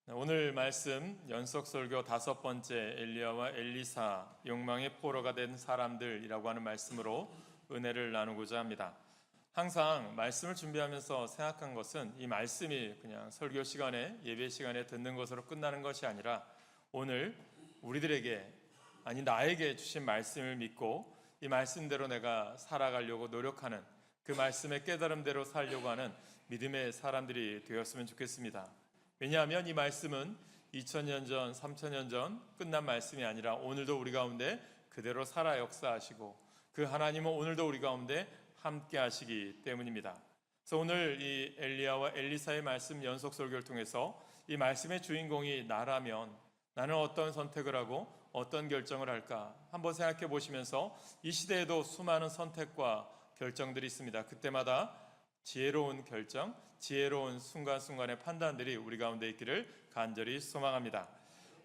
오늘 말씀 연속 설교 5번째 엘리야와 엘리사 욕망의 포로가 된 사람들이라고 하는 말씀으로 은혜를 나누고자 합니다. 항상 말씀을 준비하면서 생각한 것은 이 말씀이 그냥 설교 시간에 예배 시간에 듣는 것으로 끝나는 것이 아니라 오늘 우리들에게 나에게 주신 말씀을 믿고 이 말씀대로 내가 살아가려고 노력하는 그 말씀의 깨달음대로 살려고 하는 믿음의 사람들이 되었으면 좋겠습니다. 왜냐하면 이 말씀은 2000년 전, 3000년 전 끝난 말씀이 아니라 오늘도 우리 가운데 그대로 살아 역사하시고 그 하나님은 오늘도 우리 가운데 함께 하시기 때문입니다. 그래서 오늘 이 엘리야와 엘리사의 말씀 연속 설교를 통해서 이 말씀의 주인공이 나라면 나는 어떤 선택을 하고 어떤 결정을 할까 한번 생각해 보시면서 이 시대에도 수많은 선택과 결정들이 있습니다. 그때마다 지혜로운 결정, 지혜로운 순간순간의 판단들이 우리 가운데 있기를 간절히 소망합니다.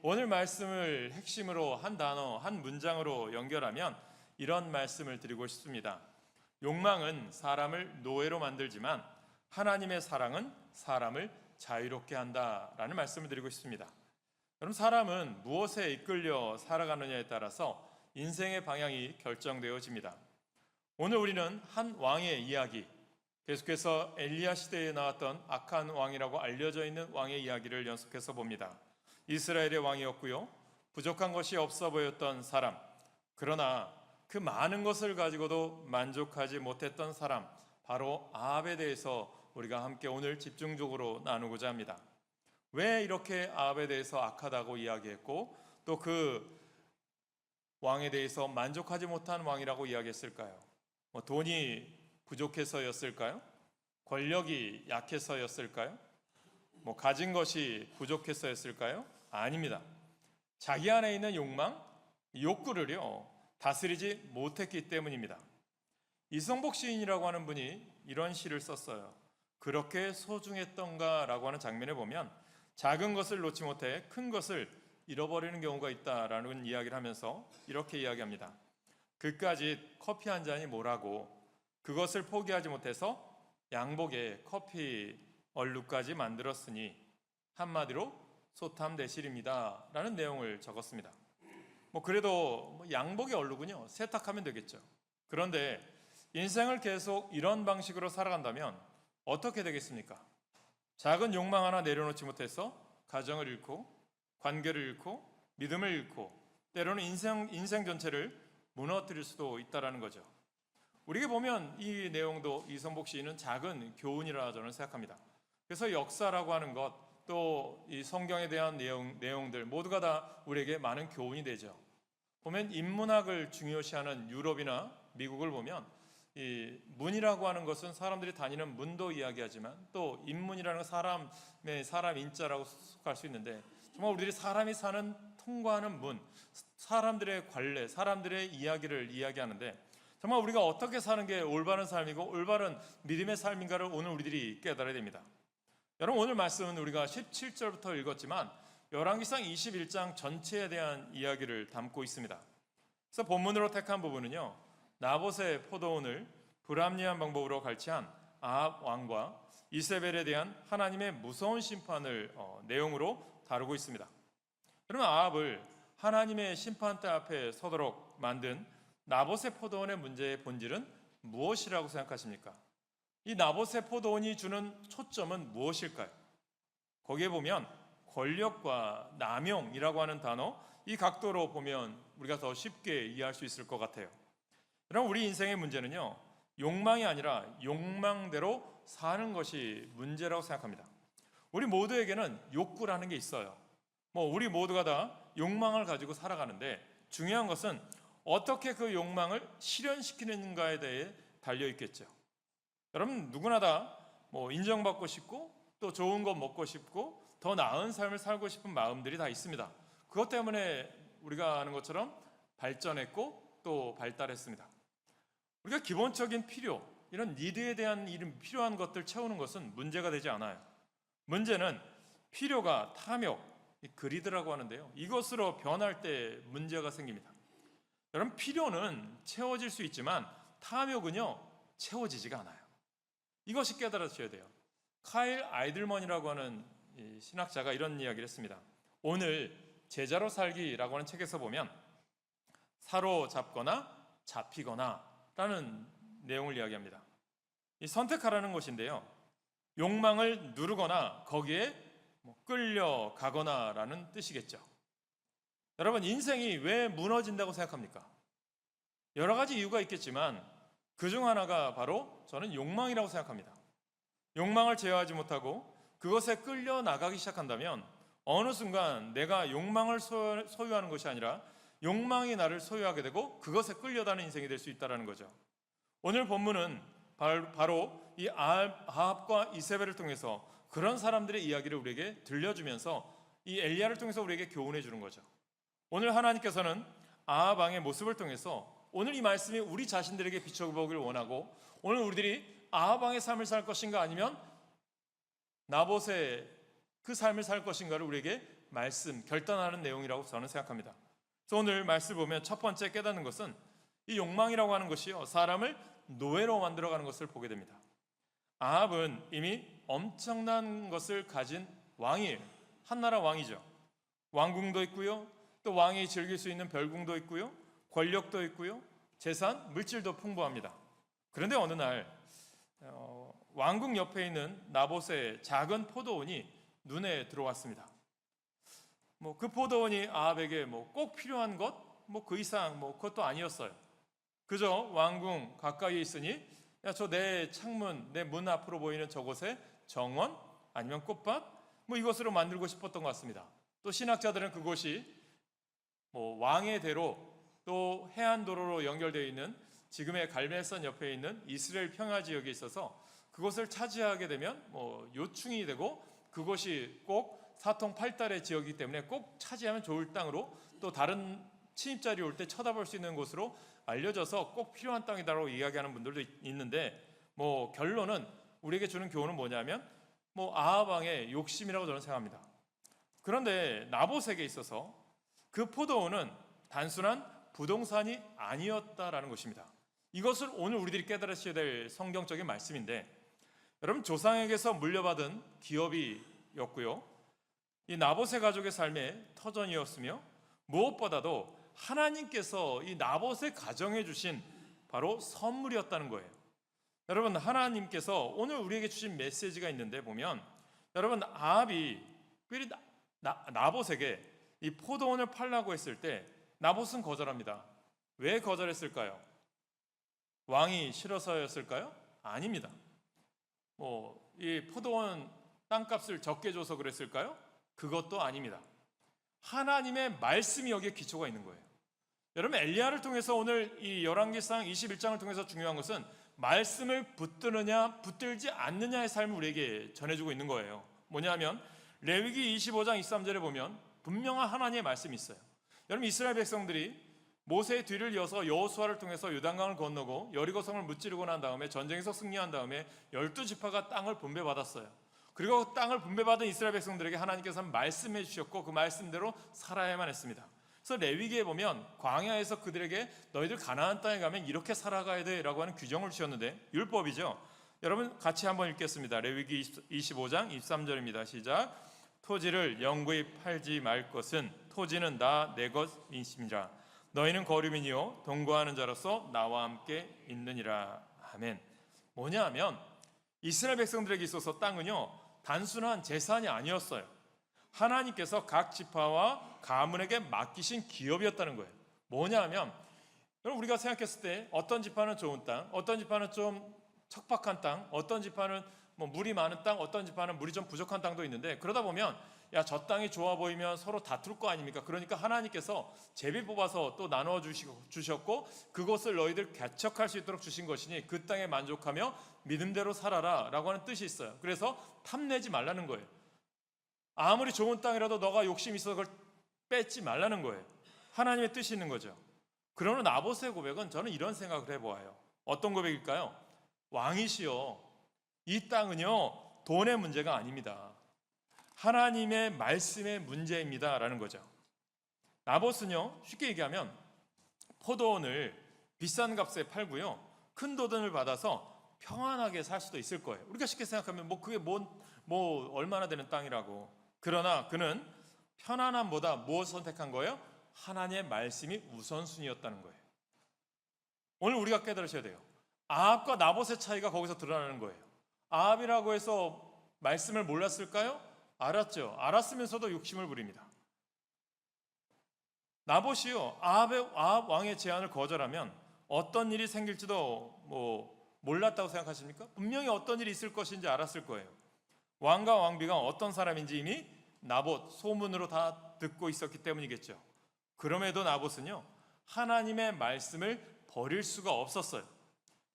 오늘 말씀을 핵심으로 한 단어, 한 문장으로 연결하면 이런 말씀을 드리고 싶습니다. 욕망은 사람을 노예로 만들지만 하나님의 사랑은 사람을 자유롭게 한다라는 말씀을 드리고 싶습니다. 그럼 사람은 무엇에 이끌려 살아가느냐에 따라서 인생의 방향이 결정되어집니다. 오늘 우리는 한 왕의 이야기, 계속해서 엘리야 시대에 나왔던 악한 왕이라고 알려져 있는 왕의 이야기를 연속해서 봅니다. 이스라엘의 왕이었고요, 부족한 것이 없어 보였던 사람, 그러나 그 많은 것을 가지고도 만족하지 못했던 사람, 바로 아합에 대해서 우리가 함께 오늘 집중적으로 나누고자 합니다. 왜 이렇게 아합에 대해서 악하다고 이야기했고 또 그 왕에 대해서 만족하지 못한 왕이라고 이야기했을까요? 돈이 부족해서였을까요? 권력이 약해서였을까요? 가진 것이 부족해서였을까요? 아닙니다. 자기 안에 있는 욕망, 욕구를요 다스리지 못했기 때문입니다. 이성복 시인이라고 하는 분이 이런 시를 썼어요. 그렇게 소중했던가라고 하는 장면에 보면 작은 것을 놓지 못해 큰 것을 잃어버리는 경우가 있다라는 이야기를 하면서 이렇게 이야기합니다. 그까짓 커피 한 잔이 뭐라고 그것을 포기하지 못해서 양복에 커피 얼룩까지 만들었으니 한마디로 소탐대실입니다 라는 내용을 적었습니다. 그래도 양복의 얼룩은요 세탁하면 되겠죠. 그런데 인생을 계속 이런 방식으로 살아간다면 어떻게 되겠습니까? 작은 욕망 하나 내려놓지 못해서 가정을 잃고 관계를 잃고 믿음을 잃고 때로는 인생 전체를 무너뜨릴 수도 있다는 거죠. 우리에게 보면 이 내용도 이성복 시인은 작은 교훈이라 저는 생각합니다. 그래서 역사라고 하는 것 또 이 성경에 대한 내용들 모두가 다 우리에게 많은 교훈이 되죠. 보면 인문학을 중요시하는 유럽이나 미국을 보면 이 문이라고 하는 것은 사람들이 다니는 문도 이야기하지만 또 인문이라는 건 사람 인자라고 속할 수 있는데 정말 우리들이 사람이 사는 통과하는 문, 사람들의 관례, 사람들의 이야기를 이야기하는데 정말 우리가 어떻게 사는 게 올바른 삶이고 올바른 믿음의 삶인가를 오늘 우리들이 깨달아야 됩니다. 여러분 오늘 말씀은 우리가 17절부터 읽었지만 열왕기상 21장 전체에 대한 이야기를 담고 있습니다. 그래서 본문으로 택한 부분은요, 나봇의 포도원을 불합리한 방법으로 갈취한 아합 왕과 이세벨에 대한 하나님의 무서운 심판을 내용으로 다루고 있습니다. 그러면 아합을 하나님의 심판대 앞에 서도록 만든 나봇의 포도원의 문제의 본질은 무엇이라고 생각하십니까? 이 나봇의 포도원이 주는 초점은 무엇일까요? 거기에 보면 권력과 남용이라고 하는 단어, 이 각도로 보면 우리가 더 쉽게 이해할 수 있을 것 같아요. 그럼 우리 인생의 문제는요, 욕망이 아니라 욕망대로 사는 것이 문제라고 생각합니다. 우리 모두에게는 욕구라는 게 있어요. 우리 모두가 다 욕망을 가지고 살아가는데 중요한 것은 어떻게 그 욕망을 실현시키는가에 대해 달려있겠죠. 여러분 누구나 다 인정받고 싶고 또 좋은 거 먹고 싶고 더 나은 삶을 살고 싶은 마음들이 다 있습니다. 그것 때문에 우리가 아는 것처럼 발전했고 또 발달했습니다. 우리가 기본적인 필요, 이런 니드에 대한 이런 필요한 것들 채우는 것은 문제가 되지 않아요. 문제는 필요가 탐욕, 그리드라고 하는데요, 이것으로 변할 때 문제가 생깁니다. 여러분 필요는 채워질 수 있지만 탐욕은요 채워지지가 않아요. 이것이 깨달아져야 돼요. 카일 아이들먼이라고 하는 이 신학자가 이런 이야기를 했습니다. 오늘 제자로 살기라고 하는 책에서 보면 사로잡거나 잡히거나 라는 내용을 이야기합니다. 이 선택하라는 것인데요, 욕망을 누르거나 거기에 끌려가거나 라는 뜻이겠죠. 여러분, 인생이 왜 무너진다고 생각합니까? 여러 가지 이유가 있겠지만 그중 하나가 바로 저는 욕망이라고 생각합니다. 욕망을 제어하지 못하고 그것에 끌려 나가기 시작한다면 어느 순간 내가 욕망을 소유하는 것이 아니라 욕망이 나를 소유하게 되고 그것에 끌려다니는 인생이 될 수 있다는 거죠. 오늘 본문은 바로 이 아합과 이세벨을 통해서 그런 사람들의 이야기를 우리에게 들려주면서 이 엘리야를 통해서 우리에게 교훈해 주는 거죠. 오늘 하나님께서는 아합 왕의 모습을 통해서 오늘 이 말씀이 우리 자신들에게 비춰보길 원하고, 오늘 우리들이 아합 왕의 삶을 살 것인가 아니면 나봇의 그 삶을 살 것인가를 우리에게 결단하는 내용이라고 저는 생각합니다. 그래서 오늘 말씀을 보면 첫 번째 깨닫는 것은 이 욕망이라고 하는 것이요, 사람을 노예로 만들어가는 것을 보게 됩니다. 아합은 이미 엄청난 것을 가진 왕이에요. 한나라 왕이죠. 왕궁도 있고요, 또 왕이 즐길 수 있는 별궁도 있고요, 권력도 있고요, 재산, 물질도 풍부합니다. 그런데 어느 날 왕궁 옆에 있는 나봇의 작은 포도원이 눈에 들어왔습니다. 그 포도원이 아합에게 꼭 필요한 것, 그 이상 그것도 아니었어요. 그저 왕궁 가까이에 있으니 저 내 창문, 내 문 앞으로 보이는 저곳에 정원 아니면 꽃밭 이것으로 만들고 싶었던 것 같습니다. 또 신학자들은 그곳이 왕의 대로 또 해안도로로 연결되어 있는 지금의 갈멜산 옆에 있는 이스라엘 평야 지역에 있어서 그곳을 차지하게 되면 요충이 되고 그것이 꼭 사통팔달의 지역이기 때문에 꼭 차지하면 좋을 땅으로, 또 다른 침입자들이 올 때 쳐다볼 수 있는 곳으로 알려져서 꼭 필요한 땅이다라고 이야기하는 분들도 있는데, 결론은 우리에게 주는 교훈은 뭐냐면 아합 왕의 욕심이라고 저는 생각합니다. 그런데 나봇에게 있어서 그 포도원은 단순한 부동산이 아니었다라는 것입니다. 이것을 오늘 우리들이 깨달으셔야 될 성경적인 말씀인데, 여러분, 조상에게서 물려받은 기업이었고요, 이 나봇의 가족의 삶의 터전이었으며, 무엇보다도 하나님께서 이 나봇의 가정에 주신 바로 선물이었다는 거예요. 여러분, 하나님께서 오늘 우리에게 주신 메시지가 있는데 보면, 여러분, 아합이 나봇에게 이 포도원을 팔라고 했을 때 나봇은 거절합니다. 왜 거절했을까요? 왕이 싫어서였을까요? 아닙니다. 이 포도원 땅값을 적게 줘서 그랬을까요? 그것도 아닙니다. 하나님의 말씀이 여기에 기초가 있는 거예요. 여러분, 엘리야를 통해서 오늘 이 열왕기상 21장을 통해서 중요한 것은 말씀을 붙드느냐 붙들지 않느냐의 삶을 우리에게 전해주고 있는 거예요. 뭐냐면 레위기 25장 23절에 보면 분명한 하나님의 말씀이 있어요. 여러분, 이스라엘 백성들이 모세의 뒤를 이어서 여호수아를 통해서 요단강을 건너고 여리고성을 무찌르고 난 다음에 전쟁에서 승리한 다음에 12지파가 땅을 분배받았어요. 그리고 그 땅을 분배받은 이스라엘 백성들에게 하나님께서 말씀해 주셨고 그 말씀대로 살아야만 했습니다. 그래서 레위기에 보면 광야에서 그들에게 너희들 가나안 땅에 가면 이렇게 살아가야 돼라고 하는 규정을 주셨는데, 율법이죠. 여러분, 같이 한번 읽겠습니다. 레위기 25장 23절입니다. 시작. 토지를 영구히 팔지 말 것은 토지는 다 내 것이니라. 너희는 거류민이요 동거하는 자로서 나와 함께 있느니라. 아멘. 뭐냐 하면 이스라엘 백성들에게 있어서 땅은요 단순한 재산이 아니었어요. 하나님께서 각 지파와 가문에게 맡기신 기업이었다는 거예요. 뭐냐 하면, 여러분, 우리가 생각했을 때 어떤 지파는 좋은 땅, 어떤 지파는 좀 척박한 땅, 어떤 지파는 물이 많은 땅, 어떤 지파는 물이 좀 부족한 땅도 있는데, 그러다 보면 저 땅이 좋아 보이면 서로 다툴 거 아닙니까? 그러니까 하나님께서 제비 뽑아서 또 나눠 주셨고 그것을 너희들 개척할 수 있도록 주신 것이니 그 땅에 만족하며 믿음대로 살아라 라고 하는 뜻이 있어요. 그래서 탐내지 말라는 거예요. 아무리 좋은 땅이라도 너가 욕심 있어서 그걸 뺏지 말라는 거예요. 하나님의 뜻이 있는 거죠. 그러는 나봇의 고백은 저는 이런 생각을 해보아요. 어떤 고백일까요? 왕이시여, 이 땅은요 돈의 문제가 아닙니다. 하나님의 말씀의 문제입니다 라는 거죠. 나봇은요 쉽게 얘기하면 포도원을 비싼 값에 팔고요 큰 돈을 받아서 평안하게 살 수도 있을 거예요. 우리가 쉽게 생각하면 그게 뭔 뭐 얼마나 되는 땅이라고. 그러나 그는 편안함보다 무엇을 선택한 거예요? 하나님의 말씀이 우선순위였다는 거예요. 오늘 우리가 깨달으셔야 돼요. 아합과 나봇의 차이가 거기서 드러나는 거예요. 아합이라고 해서 말씀을 몰랐을까요? 알았죠. 알았으면서도 욕심을 부립니다. 나봇이요, 아합 왕의 제안을 거절하면 어떤 일이 생길지도 몰랐다고 생각하십니까? 분명히 어떤 일이 있을 것인지 알았을 거예요. 왕과 왕비가 어떤 사람인지 이미 나봇 소문으로 다 듣고 있었기 때문이겠죠. 그럼에도 나봇은요, 하나님의 말씀을 버릴 수가 없었어요.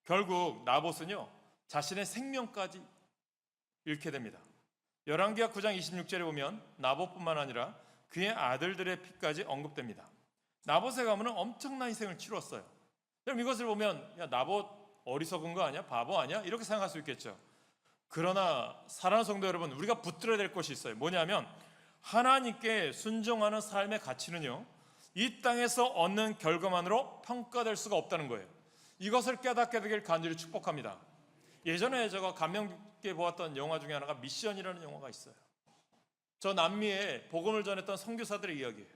결국 나봇은요, 자신의 생명까지 잃게 됩니다. 열왕기하 9장 26절에 보면 나봇뿐만 아니라 그의 아들들의 피까지 언급됩니다. 나봇의 가문은 엄청난 희생을 치렀어요. 그럼 이것을 보면 야, 나봇 어리석은 거 아니야? 바보 아니야? 이렇게 생각할 수 있겠죠. 그러나 사랑하는 성도 여러분, 우리가 붙들어야 될 것이 있어요. 뭐냐면 하나님께 순종하는 삶의 가치는요, 이 땅에서 얻는 결과만으로 평가될 수가 없다는 거예요. 이것을 깨닫게 되길 간절히 축복합니다. 예전에 제가 감명 깊게 보았던 영화 중에 하나가 미션이라는 영화가 있어요. 저 남미에 복음을 전했던 선교사들의 이야기예요.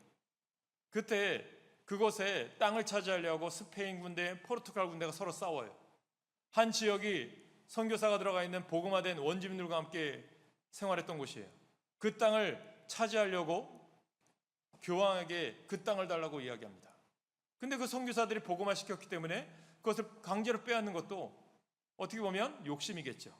그때 그곳에 땅을 차지하려고 스페인 군대, 포르투갈 군대가 서로 싸워요. 한 지역이 선교사가 들어가 있는 복음화된 원주민들과 함께 생활했던 곳이에요. 그 땅을 차지하려고 교황에게 그 땅을 달라고 이야기합니다. 근데 그 선교사들이 복음화 시켰기 때문에 그것을 강제로 빼앗는 것도 어떻게 보면 욕심이겠죠.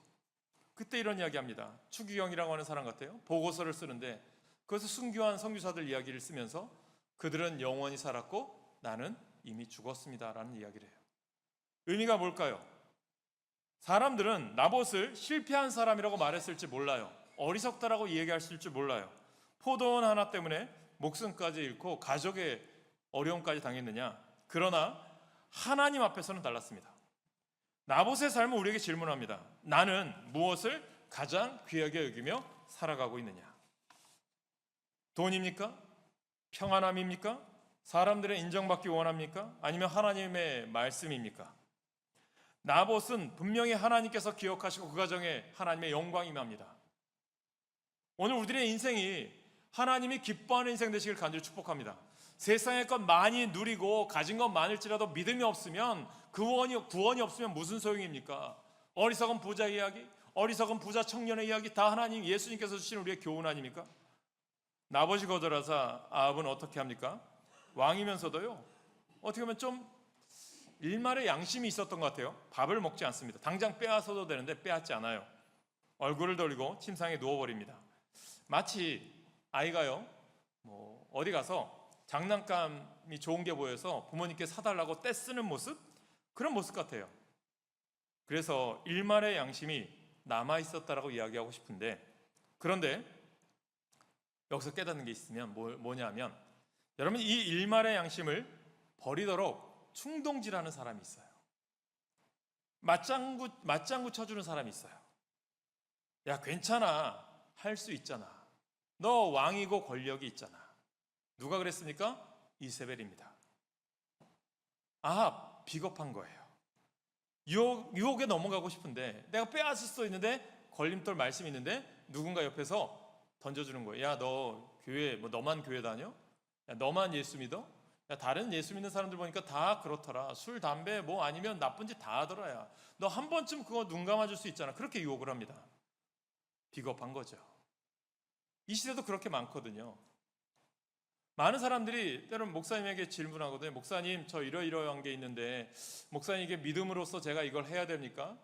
그때 이런 이야기합니다. 추기경이라고 하는 사람 같아요. 보고서를 쓰는데 그것을 순교한 선교사들 이야기를 쓰면서 그들은 영원히 살았고 나는 이미 죽었습니다라는 이야기를 해요. 의미가 뭘까요? 사람들은 나봇을 실패한 사람이라고 말했을지 몰라요. 어리석다라고 얘기했을 줄 몰라요. 포도원 하나 때문에 목숨까지 잃고 가족의 어려움까지 당했느냐? 그러나 하나님 앞에서는 달랐습니다. 나봇의 삶은 우리에게 질문합니다. 나는 무엇을 가장 귀하게 여기며 살아가고 있느냐? 돈입니까? 평안함입니까? 사람들의 인정받기 원합니까? 아니면 하나님의 말씀입니까? 나봇은 분명히 하나님께서 기억하시고 그 가정에 하나님의 영광이 임합니다. 오늘 우리들의 인생이 하나님이 기뻐하는 인생 되시길 간절히 축복합니다. 세상의 것 많이 누리고 가진 것 많을지라도 믿음이 없으면 구원이 없으면 무슨 소용입니까? 어리석은 부자 이야기, 어리석은 부자 청년의 이야기 다 하나님 예수님께서 주신 우리의 교훈 아닙니까? 나봇이 거절하자 아합은 어떻게 합니까? 왕이면서도요, 어떻게 보면 좀 일말의 양심이 있었던 것 같아요. 밥을 먹지 않습니다. 당장 빼앗아도 되는데 빼앗지 않아요. 얼굴을 돌리고 침상에 누워버립니다. 마치 아이가요, 어디 가서 장난감이 좋은 게 보여서 부모님께 사달라고 떼쓰는 모습? 그런 모습 같아요. 그래서 일말의 양심이 남아있었다라고 이야기하고 싶은데, 그런데 여기서 깨닫는 게 있으면 뭐냐면, 여러분 이 일말의 양심을 버리도록 충동질하는 사람이 있어요. 맞장구 쳐주는 사람이 있어요. 야, 괜찮아, 할 수 있잖아, 너 왕이고 권력이 있잖아. 누가 그랬습니까? 이세벨입니다. 아합, 비겁한 거예요. 유혹에 넘어가고 싶은데 내가 빼앗을 수도 있는데 걸림돌 말씀이 있는데 누군가 옆에서 던져주는 거예요. 야, 너 교회 너만 교회 다녀? 야, 너만 예수 믿어? 야, 다른 예수 믿는 사람들 보니까 다 그렇더라. 술, 담배 아니면 나쁜 짓 다 하더라. 야, 너 한 번쯤 그거 눈 감아줄 수 있잖아. 그렇게 유혹을 합니다. 비겁한 거죠. 이 시대도 그렇게 많거든요. 많은 사람들이 때로는 목사님에게 질문하거든요. 목사님, 저 이러이러한 게 있는데 목사님 이게 믿음으로써 제가 이걸 해야 됩니까?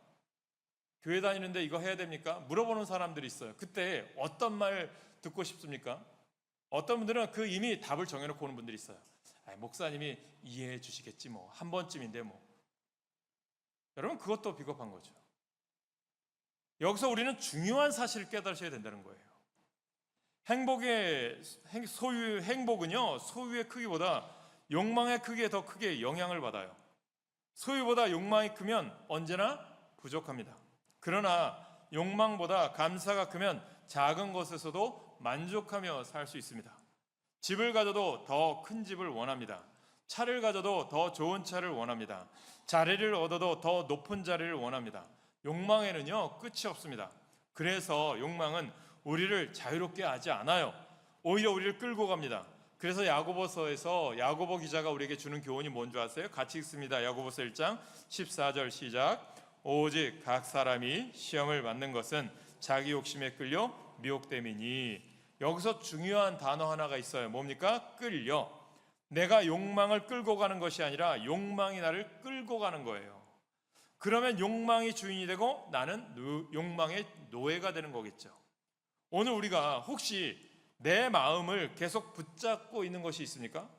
교회 다니는데 이거 해야 됩니까? 물어보는 사람들이 있어요. 그때 어떤 말 듣고 싶습니까? 어떤 분들은 그 이미 답을 정해놓고 오는 분들이 있어요. 목사님이 이해해 주시겠지 한 번쯤인데 여러분, 그것도 비겁한 거죠. 여기서 우리는 중요한 사실을 깨달으셔야 된다는 거예요. 행복은요, 소유의 크기보다 욕망의 크기에 더 크게 영향을 받아요. 소유보다 욕망이 크면 언제나 부족합니다. 그러나 욕망보다 감사가 크면 작은 것에서도 만족하며 살 수 있습니다. 집을 가져도 더 큰 집을 원합니다. 차를 가져도 더 좋은 차를 원합니다. 자리를 얻어도 더 높은 자리를 원합니다. 욕망에는요, 끝이 없습니다. 그래서 욕망은 우리를 자유롭게 하지 않아요. 오히려 우리를 끌고 갑니다. 그래서 야고보서에서 야고보 기자가 우리에게 주는 교훈이 뭔지 아세요? 같이 읽습니다. 야고보서 1장 14절 시작. 오직 각 사람이 시험을 받는 것은 자기 욕심에 끌려 미혹됨이니. 여기서 중요한 단어 하나가 있어요. 뭡니까? 끌려. 내가 욕망을 끌고 가는 것이 아니라 욕망이 나를 끌고 가는 거예요. 그러면 욕망이 주인이 되고 나는 욕망의 노예가 되는 거겠죠. 오늘 우리가 혹시 내 마음을 계속 붙잡고 있는 것이 있습니까?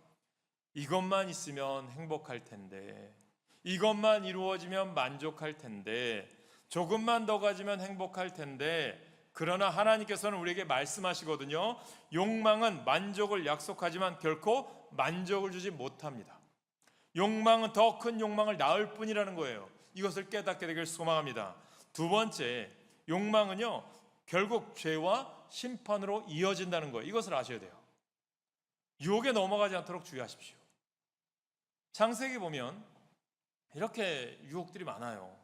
이것만 있으면 행복할 텐데, 이것만 이루어지면 만족할 텐데, 조금만 더 가지면 행복할 텐데, 그러나 하나님께서는 우리에게 말씀하시거든요. 욕망은 만족을 약속하지만 결코 만족을 주지 못합니다. 욕망은 더 큰 욕망을 낳을 뿐이라는 거예요. 이것을 깨닫게 되길 소망합니다. 두 번째, 욕망은요, 결국 죄와 심판으로 이어진다는 거예요. 이것을 아셔야 돼요. 유혹에 넘어가지 않도록 주의하십시오. 창세기 보면 이렇게 유혹들이 많아요.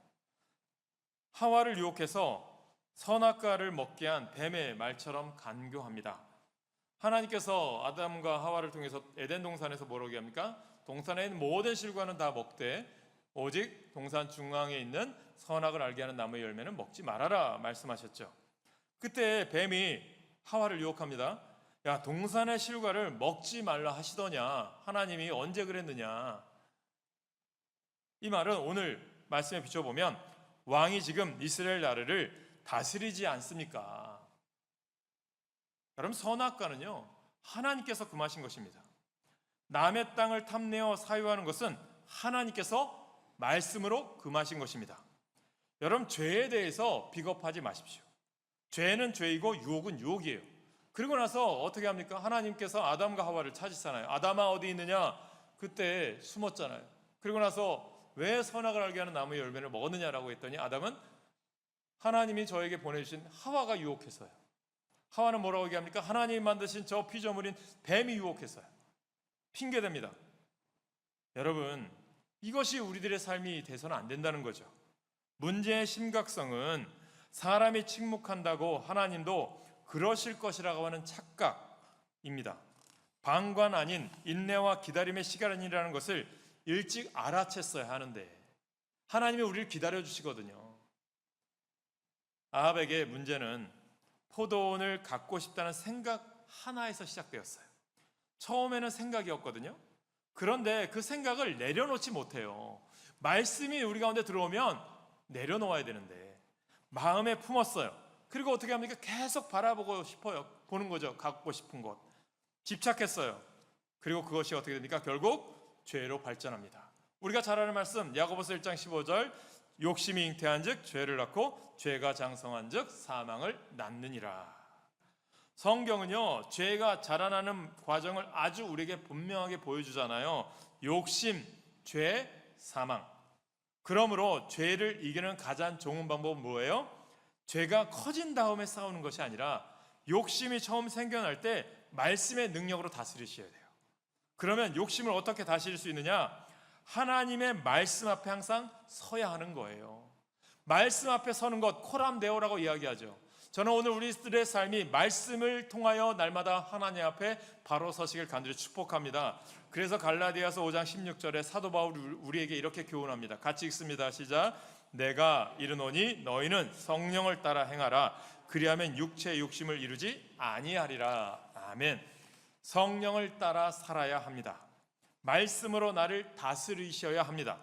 하와를 유혹해서 선악과를 먹게 한 뱀의 말처럼 간교합니다. 하나님께서 아담과 하와를 통해서 에덴 동산에서 뭐라고 합니까? 동산에 있는 모든 실과는 다 먹되 오직 동산 중앙에 있는 선악을 알게 하는 나무의 열매는 먹지 말아라 말씀하셨죠. 그때 뱀이 하와를 유혹합니다. 야, 동산의 실과를 먹지 말라 하시더냐? 하나님이 언제 그랬느냐? 이 말은 오늘 말씀에 비춰보면 왕이 지금 이스라엘 나라를 다스리지 않습니까? 여러분, 선악과는요, 하나님께서 금하신 것입니다. 남의 땅을 탐내어 사유하는 것은 하나님께서 말씀으로 금하신 것입니다. 여러분, 죄에 대해서 비겁하지 마십시오. 죄는 죄이고 유혹은 유혹이에요. 그리고 나서 어떻게 합니까? 하나님께서 아담과 하와를 찾으시잖아요. 아담아 어디 있느냐? 그때 숨었잖아요. 그리고 나서 왜 선악을 알게 하는 나무의 열매를 먹었느냐라고 했더니 아담은 하나님이 저에게 보내주신 하와가 유혹해서요. 하와는 뭐라고 얘기합니까? 하나님이 만드신 저 피조물인 뱀이 유혹해서요. 핑계댑니다. 여러분, 이것이 우리들의 삶이 돼서는 안 된다는 거죠. 문제의 심각성은 사람이 침묵한다고 하나님도 그러실 것이라고 하는 착각입니다. 방관 아닌 인내와 기다림의 시간이라는 것을 일찍 알아챘어야 하는데 하나님이 우리를 기다려주시거든요. 아합에게 문제는 포도원을 갖고 싶다는 생각 하나에서 시작되었어요. 처음에는 생각이었거든요. 그런데 그 생각을 내려놓지 못해요. 말씀이 우리 가운데 들어오면 내려놓아야 되는데 마음에 품었어요. 그리고 어떻게 합니까? 계속 바라보고 싶어요. 보는 거죠. 갖고 싶은 것. 집착했어요. 그리고 그것이 어떻게 됩니까? 결국 죄로 발전합니다. 우리가 잘 아는 말씀 야고보서 1장 15절 욕심이 잉태한 즉 죄를 낳고 죄가 장성한 즉 사망을 낳느니라. 성경은요, 죄가 자라나는 과정을 아주 우리에게 분명하게 보여주잖아요. 욕심, 죄, 사망. 그러므로 죄를 이기는 가장 좋은 방법은 뭐예요? 죄가 커진 다음에 싸우는 것이 아니라 욕심이 처음 생겨날 때 말씀의 능력으로 다스리셔야 돼요. 그러면 욕심을 어떻게 다스릴 수 있느냐? 하나님의 말씀 앞에 항상 서야 하는 거예요. 말씀 앞에 서는 것, 코람데오라고 이야기하죠. 저는 오늘 우리들의 삶이 말씀을 통하여 날마다 하나님 앞에 바로 서시길 간절히 축복합니다. 그래서 갈라디아서 5장 16절에 사도 바울이 우리에게 이렇게 교훈합니다. 같이 읽습니다. 시작. 내가 이르노니 너희는 성령을 따라 행하라. 그리하면 육체의 욕심을 이루지 아니하리라. 아멘. 성령을 따라 살아야 합니다. 말씀으로 나를 다스리셔야 합니다.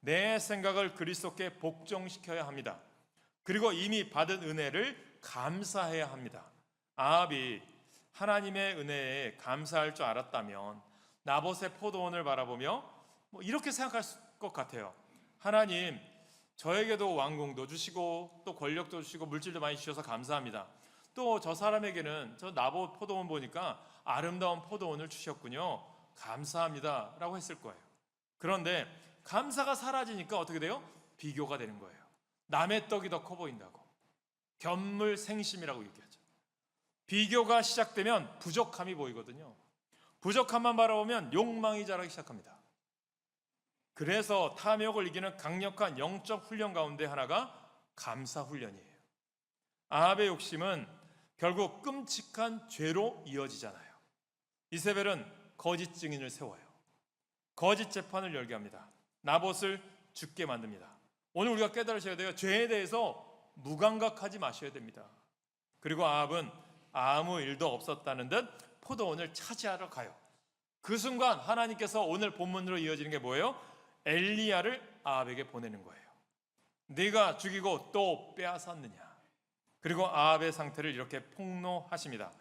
내 생각을 그리스도께 복종시켜야 합니다. 그리고 이미 받은 은혜를 감사해야 합니다. 아합이 하나님의 은혜에 감사할 줄 알았다면 나봇의 포도원을 바라보며 이렇게 생각할 것 같아요. 하나님, 저에게도 왕궁도 주시고 또 권력도 주시고 물질도 많이 주셔서 감사합니다. 또 저 사람에게는 저 나봇 포도원 보니까 아름다운 포도원을 주셨군요. 감사합니다 라고 했을 거예요. 그런데 감사가 사라지니까 어떻게 돼요? 비교가 되는 거예요. 남의 떡이 더 커 보인다고. 견물생심이라고 얘기하죠. 비교가 시작되면 부족함이 보이거든요. 부족함만 바라보면 욕망이 자라기 시작합니다. 그래서 탐욕을 이기는 강력한 영적 훈련 가운데 하나가 감사 훈련이에요. 아합의 욕심은 결국 끔찍한 죄로 이어지잖아요. 이세벨은 거짓 증인을 세워요. 거짓 재판을 열게 합니다. 나봇을 죽게 만듭니다. 오늘 우리가 깨달으셔야 돼요. 죄에 대해서 무감각하지 마셔야 됩니다. 그리고 아합은 아무 일도 없었다는 듯 포도원을 차지하러 가요. 그 순간 하나님께서 오늘 본문으로 이어지는 게 뭐예요? 엘리야를 아합에게 보내는 거예요. 네가 죽이고 또 빼앗았느냐. 그리고 아합의 상태를 이렇게 폭로하십니다.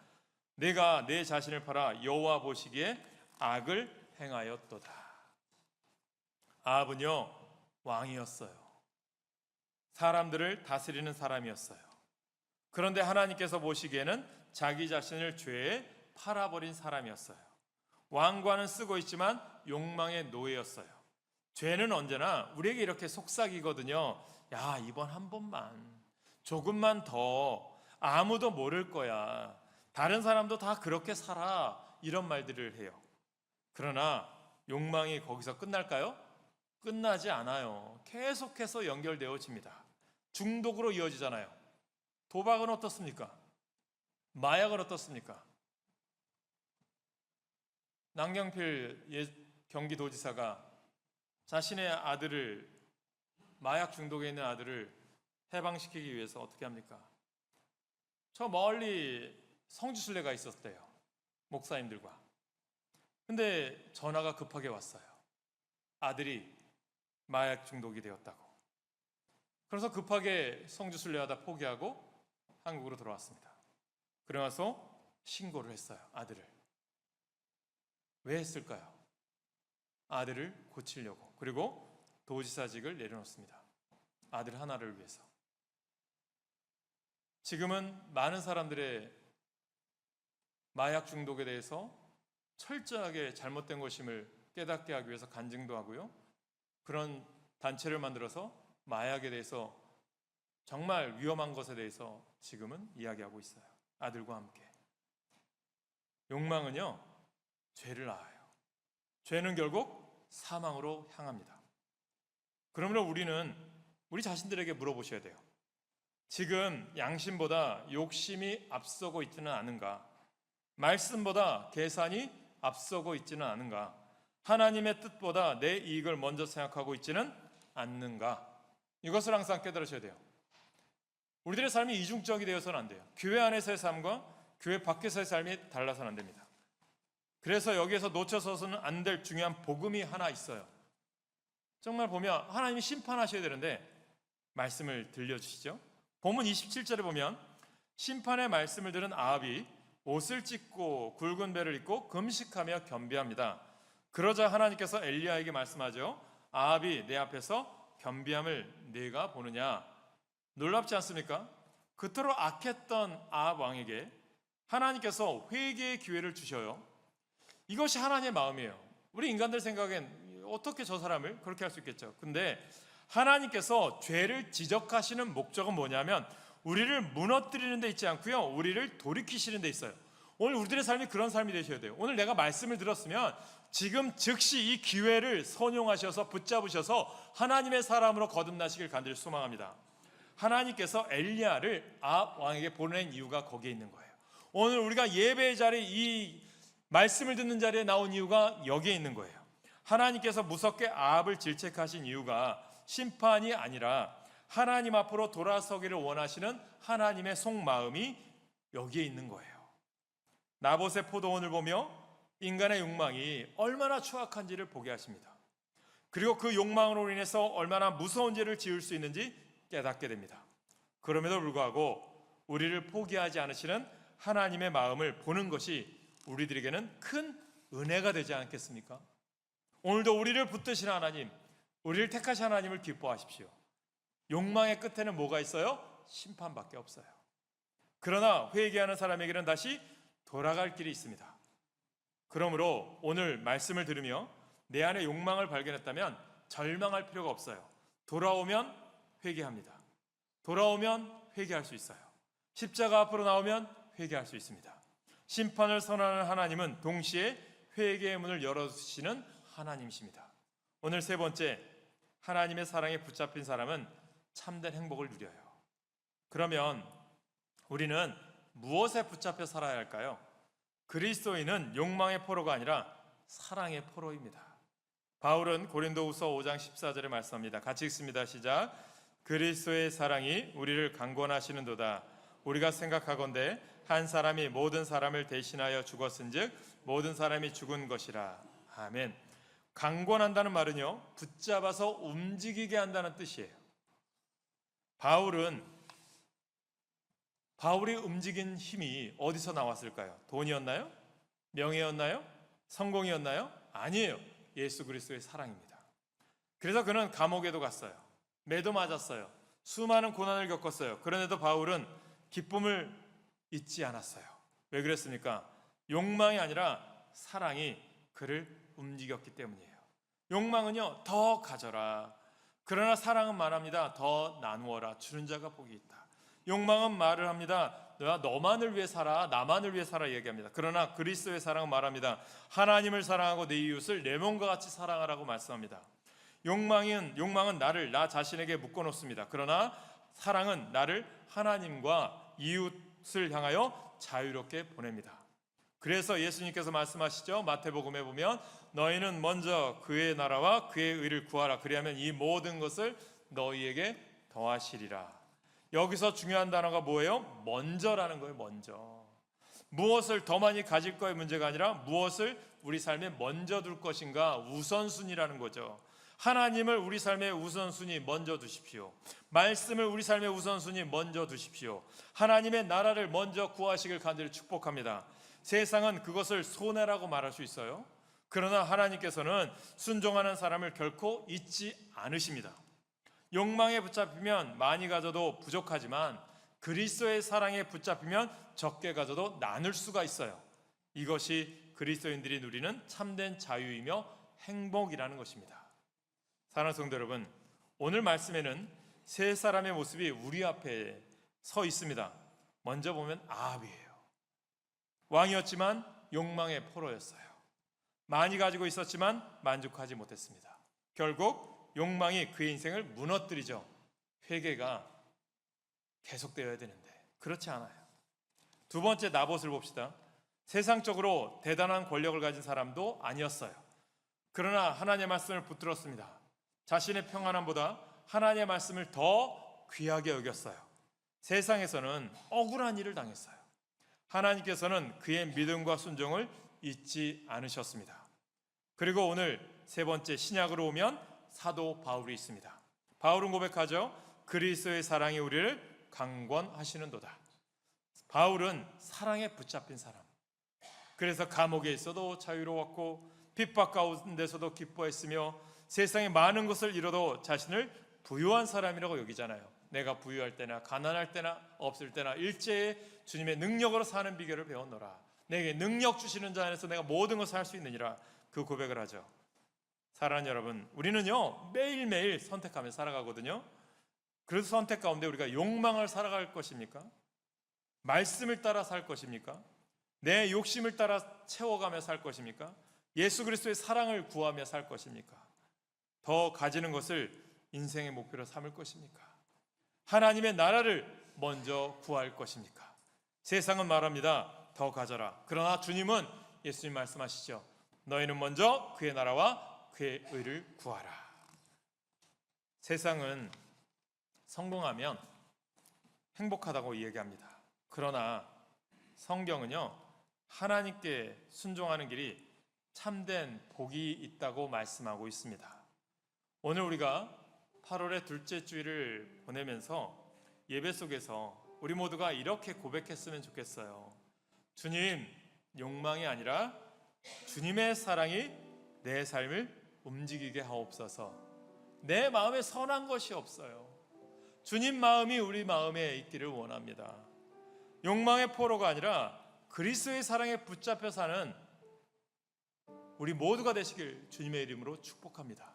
내가 내 자신을 팔아 여호와 보시기에 악을 행하였도다. 아합은요, 왕이었어요. 사람들을 다스리는 사람이었어요. 그런데 하나님께서 보시기에는 자기 자신을 죄에 팔아버린 사람이었어요. 왕관은 쓰고 있지만 욕망의 노예였어요. 죄는 언제나 우리에게 이렇게 속삭이거든요. 야, 이번 한 번만, 조금만 더, 아무도 모를 거야, 다른 사람도 다 그렇게 살아, 이런 말들을 해요. 그러나 욕망이 거기서 끝날까요? 끝나지 않아요. 계속해서 연결되어집니다. 중독으로 이어지잖아요. 도박은 어떻습니까? 마약은 어떻습니까? 남경필 경기도지사가 자신의 아들을, 마약 중독에 있는 아들을 해방시키기 위해서 어떻게 합니까? 저 멀리 성지순례가 있었대요. 목사님들과. 근데 전화가 급하게 왔어요. 아들이 마약 중독이 되었다고. 그래서 급하게 성지순례하다 포기하고 한국으로 돌아왔습니다. 그러면서 신고를 했어요. 아들을. 왜 했을까요? 아들을 고치려고. 그리고 도지사직을 내려놓습니다. 아들 하나를 위해서. 지금은 많은 사람들의 마약 중독에 대해서 철저하게 잘못된 것임을 깨닫게 하기 위해서 간증도 하고요. 그런 단체를 만들어서 마약에 대해서, 정말 위험한 것에 대해서 지금은 이야기하고 있어요. 아들과 함께. 욕망은요, 죄를 낳아요. 죄는 결국 사망으로 향합니다. 그러므로 우리는 우리 자신들에게 물어보셔야 돼요. 지금 양심보다 욕심이 앞서고 있지는 않은가? 말씀보다 계산이 앞서고 있지는 않은가? 하나님의 뜻보다 내 이익을 먼저 생각하고 있지는 않는가? 이것을 항상 깨달으셔야 돼요. 우리들의 삶이 이중적이 되어서는 안 돼요. 교회 안에서의 삶과 교회 밖에서의 삶이 달라서는 안 됩니다. 그래서 여기에서 놓쳐서는 안 될 중요한 복음이 하나 있어요. 정말 보면 하나님이 심판하셔야 되는데 말씀을 들려주시죠. 본문 27절에 보면 심판의 말씀을 들은 아합이 옷을 찢고 굵은 배를 입고 금식하며 겸비합니다. 그러자 하나님께서 엘리야에게 말씀하죠. 아합이 내 앞에서 겸비함을 네가 보느냐. 놀랍지 않습니까? 그토록 악했던 아합 왕에게 하나님께서 회개의 기회를 주셔요. 이것이 하나님의 마음이에요. 우리 인간들 생각엔 어떻게 저 사람을 그렇게 할 수 있겠죠. 근데 하나님께서 죄를 지적하시는 목적은 뭐냐면 우리를 무너뜨리는 데 있지 않고요, 우리를 돌이키시는 데 있어요. 오늘 우리들의 삶이 그런 삶이 되셔야 돼요. 오늘 내가 말씀을 들었으면 지금 즉시 이 기회를 선용하셔서 붙잡으셔서 하나님의 사람으로 거듭나시길 간절히 소망합니다. 하나님께서 엘리야를 아합 왕에게 보낸 이유가 거기에 있는 거예요. 오늘 우리가 예배의 자리, 이 말씀을 듣는 자리에 나온 이유가 여기에 있는 거예요. 하나님께서 무섭게 아합을 질책하신 이유가 심판이 아니라 하나님 앞으로 돌아서기를 원하시는 하나님의 속마음이 여기에 있는 거예요. 나봇의 포도원을 보며 인간의 욕망이 얼마나 추악한지를 보게 하십니다. 그리고 그 욕망으로 인해서 얼마나 무서운 죄를 지을 수 있는지 깨닫게 됩니다. 그럼에도 불구하고 우리를 포기하지 않으시는 하나님의 마음을 보는 것이 우리들에게는 큰 은혜가 되지 않겠습니까? 오늘도 우리를 붙드시는 하나님, 우리를 택하신 하나님을 기뻐하십시오. 욕망의 끝에는 뭐가 있어요? 심판밖에 없어요. 그러나 회개하는 사람에게는 다시 돌아갈 길이 있습니다. 그러므로 오늘 말씀을 들으며 내 안에 욕망을 발견했다면 절망할 필요가 없어요. 돌아오면 회개합니다. 돌아오면 회개할 수 있어요. 십자가 앞으로 나오면 회개할 수 있습니다. 심판을 선언하는 하나님은 동시에 회개의 문을 열어주시는 하나님이십니다. 오늘 세 번째, 하나님의 사랑에 붙잡힌 사람은 참된 행복을 누려요. 그러면 우리는 무엇에 붙잡혀 살아야 할까요? 그리스도인은 욕망의 포로가 아니라 사랑의 포로입니다. 바울은 고린도후서 5장 14절에 말씀합니다. 같이 읽습니다. 시작. 그리스도의 사랑이 우리를 강권하시는도다. 우리가 생각하건대 한 사람이 모든 사람을 대신하여 죽었은즉 모든 사람이 죽은 것이라. 아멘. 강권한다는 말은요, 붙잡아서 움직이게 한다는 뜻이에요. 바울이 움직인 힘이 어디서 나왔을까요? 돈이었나요? 명예였나요? 성공이었나요? 아니에요. 예수 그리스도의 사랑입니다. 그래서 그는 감옥에도 갔어요. 매도 맞았어요. 수많은 고난을 겪었어요. 그런데도 바울은 기쁨을 잊지 않았어요. 왜 그랬습니까? 욕망이 아니라 사랑이 그를 움직였기 때문이에요. 욕망은요, 더 가져라. 그러나 사랑은 말합니다. 더 나누어라. 주는 자가 복이 있다. 욕망은 말을 합니다. 너만을 위해 살아, 나만을 위해 살아 얘기합니다. 그러나 그리스도의 사랑은 말합니다. 하나님을 사랑하고 내 이웃을 내 몸과 같이 사랑하라고 말씀합니다. 욕망은 나를 나 자신에게 묶어놓습니다. 그러나 사랑은 나를 하나님과 이웃을 향하여 자유롭게 보냅니다. 그래서 예수님께서 말씀하시죠. 마태복음에 보면 너희는 먼저 그의 나라와 그의 의를 구하라. 그리하면 이 모든 것을 너희에게 더하시리라. 여기서 중요한 단어가 뭐예요? 먼저라는 거예요. 먼저. 무엇을 더 많이 가질 거의 문제가 아니라 무엇을 우리 삶에 먼저 둘 것인가, 우선순위라는 거죠. 하나님을 우리 삶의 우선순위 먼저 두십시오. 말씀을 우리 삶의 우선순위 먼저 두십시오. 하나님의 나라를 먼저 구하시길 간절히 축복합니다. 세상은 그것을 손해라고 말할 수 있어요. 그러나 하나님께서는 순종하는 사람을 결코 잊지 않으십니다. 욕망에 붙잡히면 많이 가져도 부족하지만 그리스도의 사랑에 붙잡히면 적게 가져도 나눌 수가 있어요. 이것이 그리스도인들이 누리는 참된 자유이며 행복이라는 것입니다. 사랑하는 성도 여러분, 오늘 말씀에는 세 사람의 모습이 우리 앞에 서 있습니다. 먼저 보면 아합이에요. 왕이었지만 욕망의 포로였어요. 많이 가지고 있었지만 만족하지 못했습니다. 결국 욕망이 그의 인생을 무너뜨리죠. 회개가 계속되어야 되는데 그렇지 않아요. 두 번째 나봇을 봅시다. 세상적으로 대단한 권력을 가진 사람도 아니었어요. 그러나 하나님의 말씀을 붙들었습니다. 자신의 평안함보다 하나님의 말씀을 더 귀하게 여겼어요. 세상에서는 억울한 일을 당했어요. 하나님께서는 그의 믿음과 순종을 잊지 않으셨습니다. 그리고 오늘 세 번째 신약으로 오면 사도 바울이 있습니다. 바울은 고백하죠. 그리스도의 사랑이 우리를 강권하시는도다. 바울은 사랑에 붙잡힌 사람. 그래서 감옥에 있어도 자유로웠고 핍박 가운데서도 기뻐했으며 세상에 많은 것을 잃어도 자신을 부유한 사람이라고 여기잖아요. 내가 부유할 때나 가난할 때나 없을 때나 일제히 주님의 능력으로 사는 비결을 배웠노라. 내게 능력 주시는 자 안에서 내가 모든 것을 할 수 있느니라. 그 고백을 하죠. 사랑하는 여러분, 우리는요 매일매일 선택하며 살아가거든요. 그래서 선택 가운데 우리가 욕망을 살아갈 것입니까? 말씀을 따라 살 것입니까? 내 욕심을 따라 채워가며 살 것입니까? 예수 그리스도의 사랑을 구하며 살 것입니까? 더 가지는 것을 인생의 목표로 삼을 것입니까? 하나님의 나라를 먼저 구할 것입니까? 세상은 말합니다. 더 가져라. 그러나 주님은 예수님 말씀하시죠. 너희는 먼저 그의 나라와 그의 의를 구하라. 세상은 성공하면 행복하다고 이야기합니다. 그러나 성경은요 하나님께 순종하는 길이 참된 복이 있다고 말씀하고 있습니다. 오늘 우리가 8월의 둘째 주일을 보내면서 예배 속에서 우리 모두가 이렇게 고백했으면 좋겠어요. 주님, 욕망이 아니라 주님의 사랑이 내 삶을 움직이게 하옵소서. 내 마음에 선한 것이 없어요. 주님 마음이 우리 마음에 있기를 원합니다. 욕망의 포로가 아니라 그리스도의 사랑에 붙잡혀 사는 우리 모두가 되시길 주님의 이름으로 축복합니다.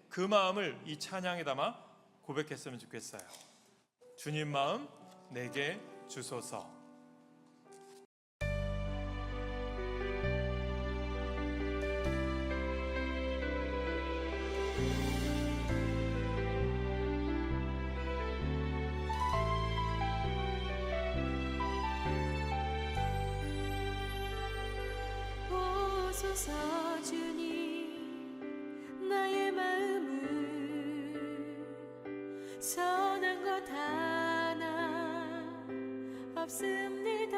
그 마음을 이 찬양에 담아 고백했으면 좋겠어요. 주님 마음 내게 주소서. 주옵소서. 주님, 나의 마음을 선한 것 하나 없습니다.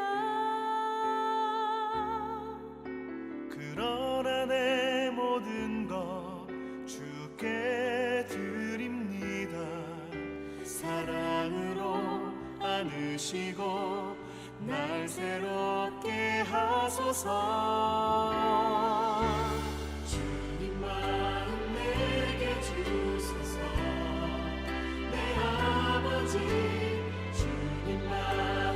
그러나 내 모든 것 주께 드립니다. 사랑으로 안으시고 날 새롭게 하소서. 주님 마음 내게 주소서. 내 아버지, 주님 마음